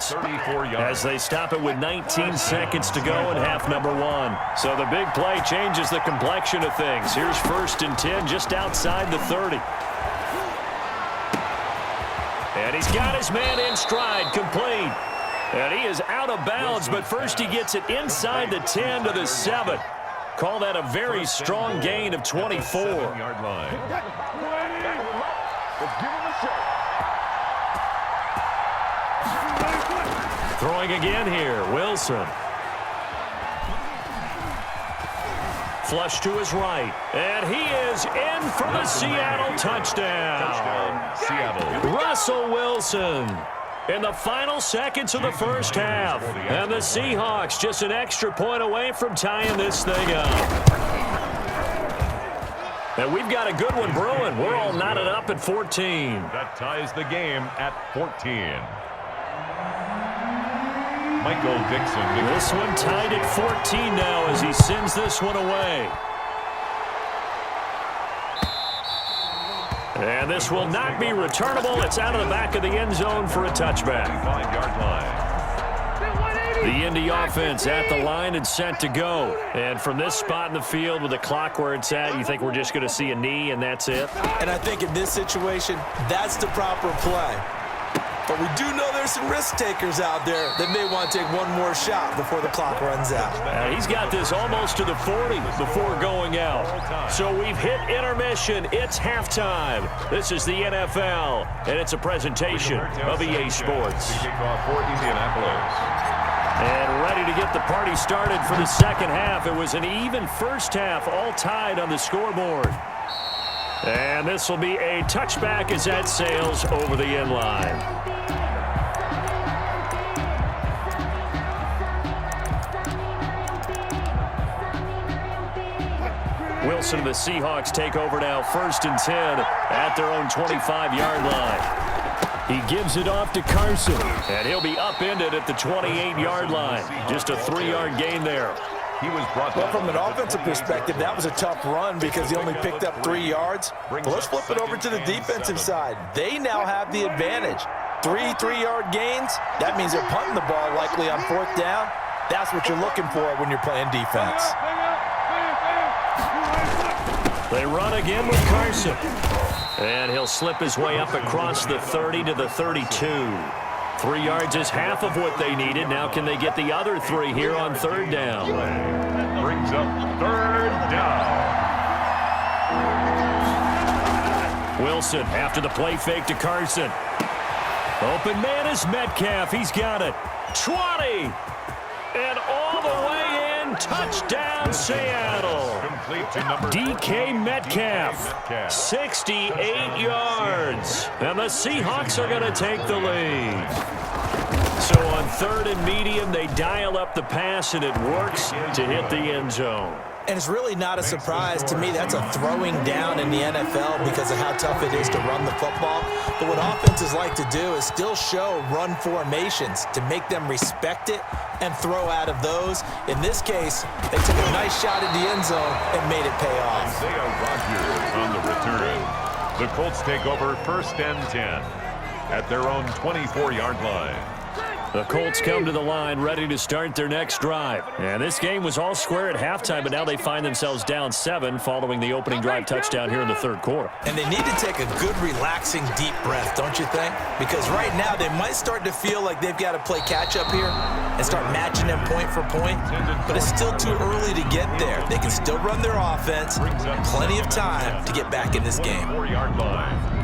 yards. As they stop it with 19 seconds to go in half number one. So the big play changes the complexion of things. Here's 1st and 10 just outside the 30. And he's got his man in stride, complete. And he is out of bounds, but first he gets it inside the 10 to the 7. Call that a very strong gain of 24. Yard line. Throwing again here, Wilson. Flush to his right, and he is in for the Seattle touchdown. Seattle. Russell Wilson in the final seconds of the first half. And the Seahawks just an extra point away from tying this thing up. And we've got a good one brewing. We're all knotted up at 14. That ties the game at 14. Michael Dixon. This one tied at 14 now as he sends this one away. And this will not be returnable. It's out of the back of the end zone for a touchback. 5-yard line. The Indy offense at the line and set to go. And from this spot in the field with the clock where it's at, you think we're just going to see a knee and that's it? And I think in this situation, that's the proper play. But we do know there's some risk takers out there that may want to take one more shot before the clock runs out. He's got this almost to the 40 before going out. So we've hit intermission. It's halftime. This is the NFL, and it's a presentation of EA Sports. For Indianapolis. And ready to get the party started for the second half. It was an even first half, all tied on the scoreboard. And this will be a touchback as that sails over the end line. Wilson and the Seahawks take over now, 1st and 10 at their own 25-yard line. He gives it off to Carson, and he'll be upended at the 28-yard line. Just a 3-yard gain there. He was brought well, from an offensive perspective, that was a tough run because he only picked up 3 yards. But let's flip it over to the defensive side. They now have the advantage. 3-3-yard gains, that means they're punting the ball likely on 4th down. That's what you're looking for when you're playing defense. They run again with Carson. And he'll slip his way up across the 30 to the 32. 3 yards is half of what they needed. Now can they get the other 3 here on 3rd down? Brings up 3rd down. Wilson after the play fake to Carson. Open man is Metcalf. He's got it. 20. And all the way in. Touchdown, Seattle. Complete to number DK Metcalf. 68 yards. And the Seahawks are going to take the lead. So on 3rd and medium, they dial up the pass, and it works to hit the end zone. And it's really not a surprise to me. That's a throwing down in the NFL because of how tough it is to run the football. But what offenses like to do is still show run formations to make them respect it and throw out of those. In this case, they took a nice shot at the end zone and made it pay off. Isaiah Rodgers on the return. The Colts take over 1st and 10 at their own 24-yard line. The Colts come to the line ready to start their next drive. And this game was all square at halftime, but now they find themselves down 7 following the opening drive touchdown here in the 3rd quarter. And they need to take a good, relaxing, deep breath, don't you think? Because right now they might start to feel like they've got to play catch-up here and start matching them point for point. But it's still too early to get there. They can still run their offense. Plenty of time to get back in this game. 4-yard line.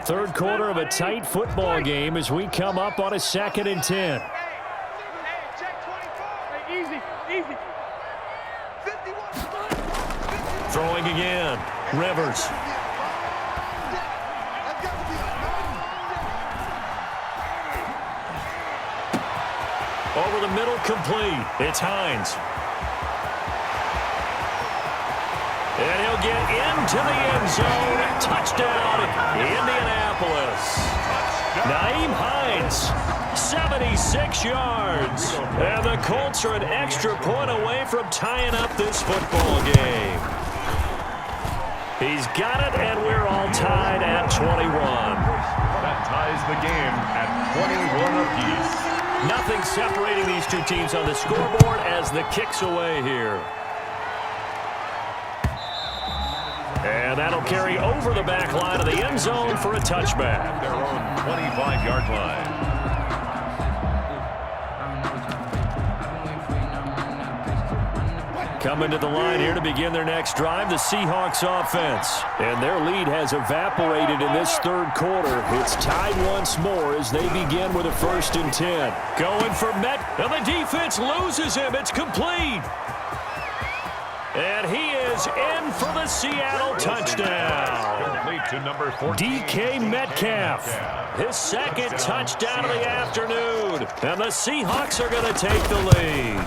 3rd quarter of a tight football game as we come up on a 2nd and 10. Throwing again. Rivers. Over the middle, complete. It's Hines. And he'll get into the end zone. Touchdown, Indianapolis. Nyheim Hines, 76 yards. And the Colts are an extra point away from tying up this football game. He's got it, and we're all tied at 21. That ties ties the game at 21 apiece. Nothing separating these two teams on the scoreboard as the kick's away here. And that'll carry over the back line of the end zone for a touchback. Their own 25-yard line. Coming to the line here to begin their next drive, the Seahawks offense. And their lead has evaporated in this third quarter. It's tied once more as they begin with a 1st and 10. Going for Met, and the defense loses him. It's complete. And he is in for the Seattle touchdown. Complete to number 14. DK Metcalf. His second touchdown of the afternoon. And the Seahawks are going to take the lead.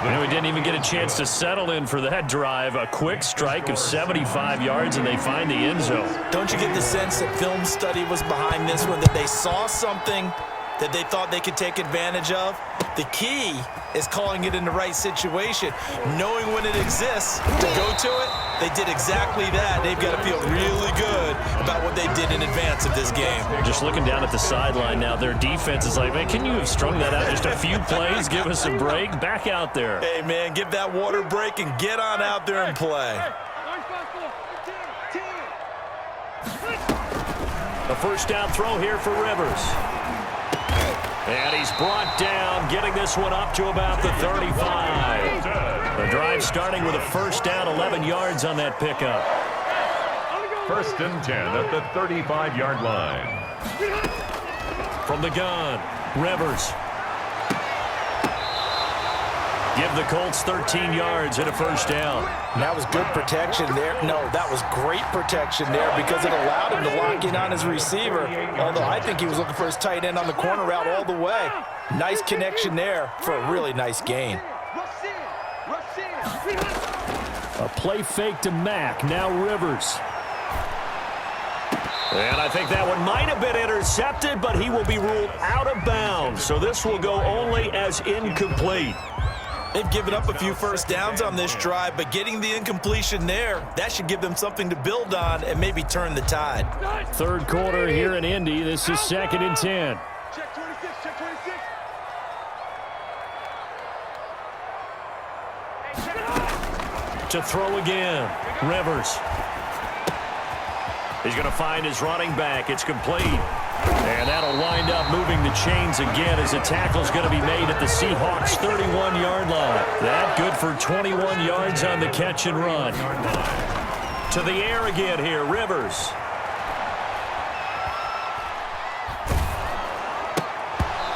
And we didn't even get a chance to settle in for that drive. A quick strike of 75 yards, and they find the end zone. Don't you get the sense that film study was behind this one, that they saw something that they thought they could take advantage of? The key is calling it in the right situation, knowing when it exists to go to it. They did exactly that. They've got to feel really good about what they did in advance of this game. Just looking down at the sideline now, their defense is like, man, can you have strung that out just a few plays? Give us a break. Back out there. Hey, man, give that water break and get on out there and play. A first down throw here for Rivers. And he's brought down, getting this one up to about the 35. The drive starting with a first down, 11 yards on that pickup. 1st and 10 at the 35-yard line. From the gun, Rivers. Give the Colts 13 yards and a first down. And that was good protection there. No, that was great protection there because it allowed him to lock in on his receiver. Although I think he was looking for his tight end on the corner route all the way. Nice connection there for a really nice gain. A play fake to Mack. Now Rivers. And I think that one might have been intercepted, but he will be ruled out of bounds. So this will go only as incomplete. They've given up a few first downs on this drive, but getting the incompletion there, that should give them something to build on and maybe turn the tide. Third quarter here in Indy. This is 2nd and 10. Check 26, check 26. To throw again, Rivers. He's going to find his running back. It's complete. And that'll wind up moving the chains again as the tackle's going to be made at the Seahawks' 31-yard line. That good for 21 yards on the catch and run. To the air again here, Rivers.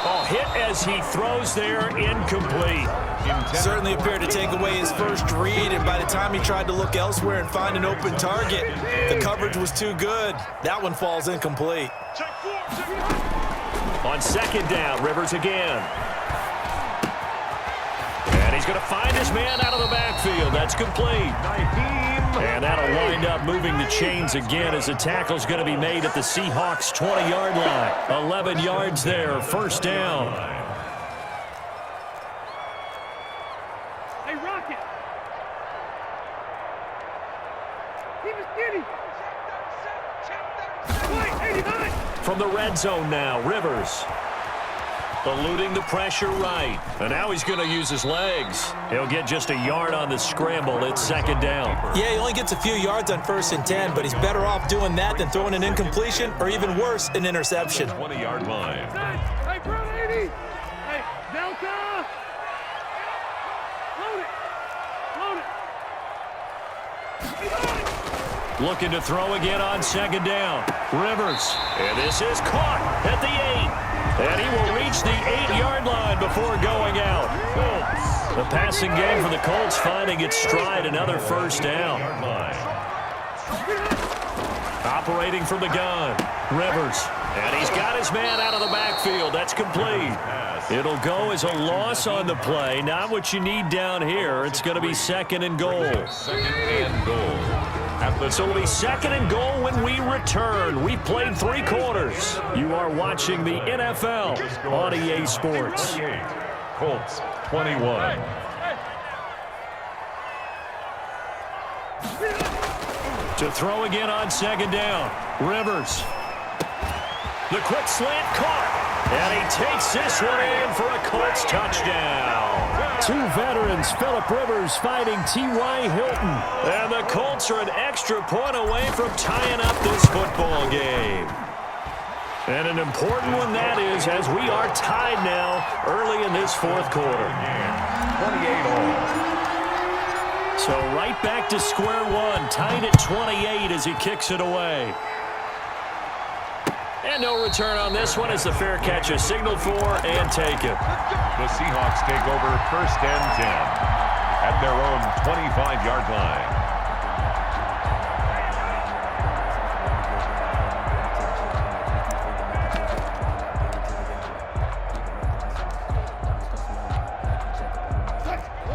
Oh, hit as he throws there, incomplete. Certainly appeared to take away his first read, and by the time he tried to look elsewhere and find an open target, the coverage was too good. That one falls incomplete. On 2nd down, Rivers again. And he's going to find his man out of the backfield. That's complete. And that'll wind up moving the chains again as the tackle's going to be made at the Seahawks' 20-yard line. 11 yards there, first down. Hey, Rocket. Keep it skinny. Wait, 89. From the red zone now, Rivers. Eluding the pressure right. And now he's going to use his legs. He'll get just a yard on the scramble. It's 2nd down. Yeah, he only gets a few yards on 1st and 10, but he's better off doing that than throwing an incompletion or even worse, an interception. 20-yard line. Hey, bro, 80. Hey, Delta. Load it. Looking to throw again on 2nd down. Rivers. And this is caught at the 8. And he will reach the 8-yard line before going out. The passing game for the Colts finding its stride, another first down. Operating from the gun, Rivers. And he's got his man out of the backfield. That's complete. It'll go as a loss on the play. Not what you need down here. It's going to be 2nd and goal. 2nd and goal. So it'll be 2nd and goal when we return. We've played 3 quarters. You are watching the NFL on EA Sports. Colts 21. To To throw again on second down. Rivers. The quick slant caught. And he takes this one in for a Colts touchdown. Two veterans, Phillip Rivers fighting T.Y. Hilton. And the Colts are an extra point away from tying up this football game. And an important one that is, as we are tied now early in this fourth quarter. 28-all. So right back to square one, tied at 28 as he kicks it away. And no return on this one as the fair catch is signaled for and taken. The Seahawks take over first and 10 at their own 25-yard line.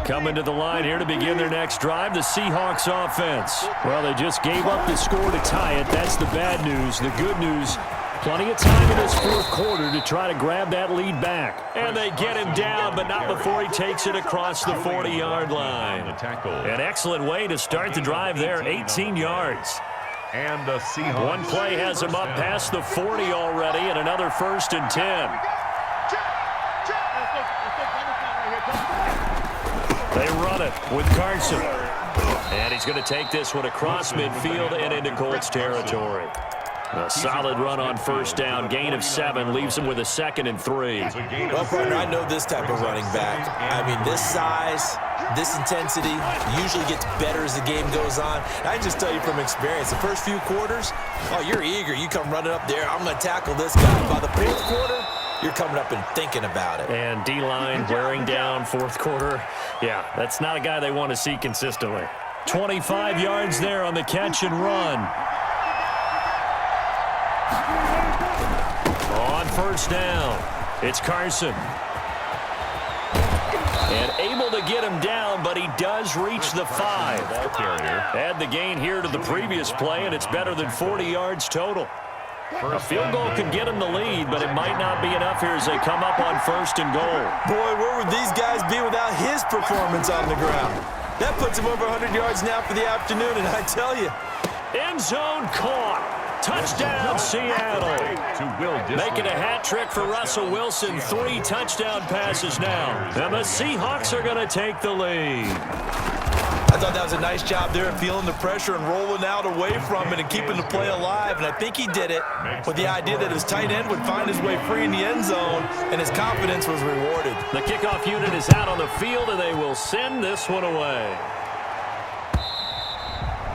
Coming to the line here to begin their next drive, the Seahawks offense. Well, they just gave up the score to tie it. That's the bad news. The good news, plenty of time in this fourth quarter to try to grab that lead back. And they get him down, but not before he takes it across the 40-yard line. An excellent way to start the drive there, 18 yards. And the Seahawks. One play has him up past the 40 already, and another first and 10. They run it with Carson. And he's going to take this one across midfield and into Colts territory. A solid run on first down. Gain of 7 leaves him with a 2nd and 3. Well, partner, I know this type of running back. I mean, this size, this intensity usually gets better as the game goes on. I can just tell you from experience, the first few quarters, oh, you're eager. You come running up there. I'm going to tackle this guy. By the fourth quarter, you're coming up and thinking about it. And D-line wearing down fourth quarter. Yeah, that's not a guy they want to see consistently. 25 yards there on the catch and run. On first down, it's Carson. And able to get him down, but he does reach the 5. Add the gain here to the previous play, and it's better than 40 yards total. A field goal could get him the lead, but it might not be enough here as they come up on first and goal. Boy, where would these guys be without his performance on the ground? That puts him over 100 yards now for the afternoon, and I tell you. End zone caught. Touchdown, Seattle. Making a hat trick for Russell Wilson. 3 touchdown passes now. And the Seahawks are going to take the lead. I thought that was a nice job there of feeling the pressure and rolling out away from it and keeping the play alive. And I think he did it with the idea that his tight end would find his way free in the end zone, and his confidence was rewarded. The kickoff unit is out on the field, and they will send this one away.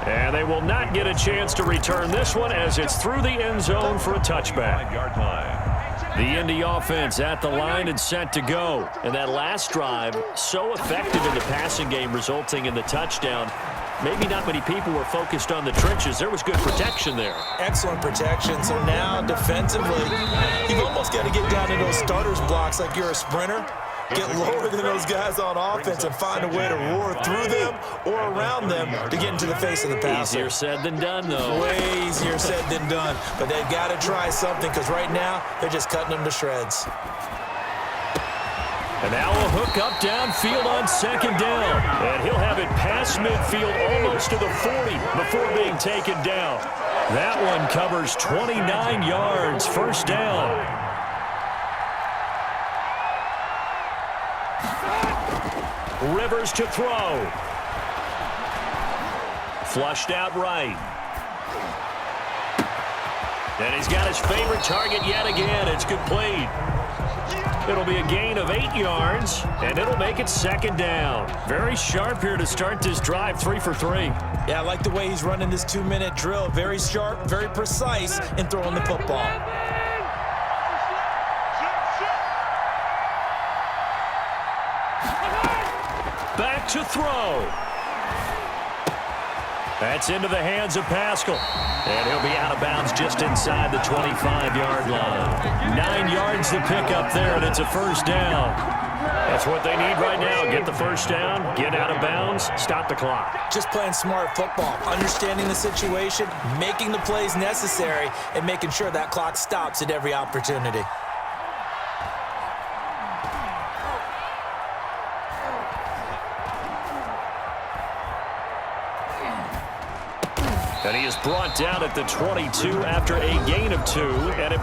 And they will not get a chance to return this one as it's through the end zone for a touchback. The Indy offense at the line and set to go. And that last drive, so effective in the passing game, resulting in the touchdown. Maybe not many people were focused on the trenches. There was good protection there. Excellent protection. So now defensively, you've almost got to get down to those starters blocks like you're a sprinter. Get lower than those guys on offense and find a way to roar through them or around them to get into the face of the passer. Easier said than done, though. Way easier said than done. But they've got to try something because right now they're just cutting them to shreds. And now a hook up downfield on second down. And he'll have it past midfield almost to the 40 before being taken down. That one covers 29 yards. First down. Rivers to throw. Flushed out right. And he's got his favorite target yet again. It's complete. It'll be a gain of 8 yards, and it'll make it second down. Very sharp here to start this drive, 3 for 3. Yeah, I like the way he's running this 2-minute drill. Very sharp, very precise in throwing the football. Back to throw. That's into the hands of Pascal. And he'll be out of bounds just inside the 25-yard line. 9 yards to pick up there, and it's a first down. That's what they need right now. Get the first down, get out of bounds, stop the clock. Just playing smart football, understanding the situation, making the plays necessary, and making sure that clock stops at every opportunity. And he is brought down at the 22 after a gain of 2. And it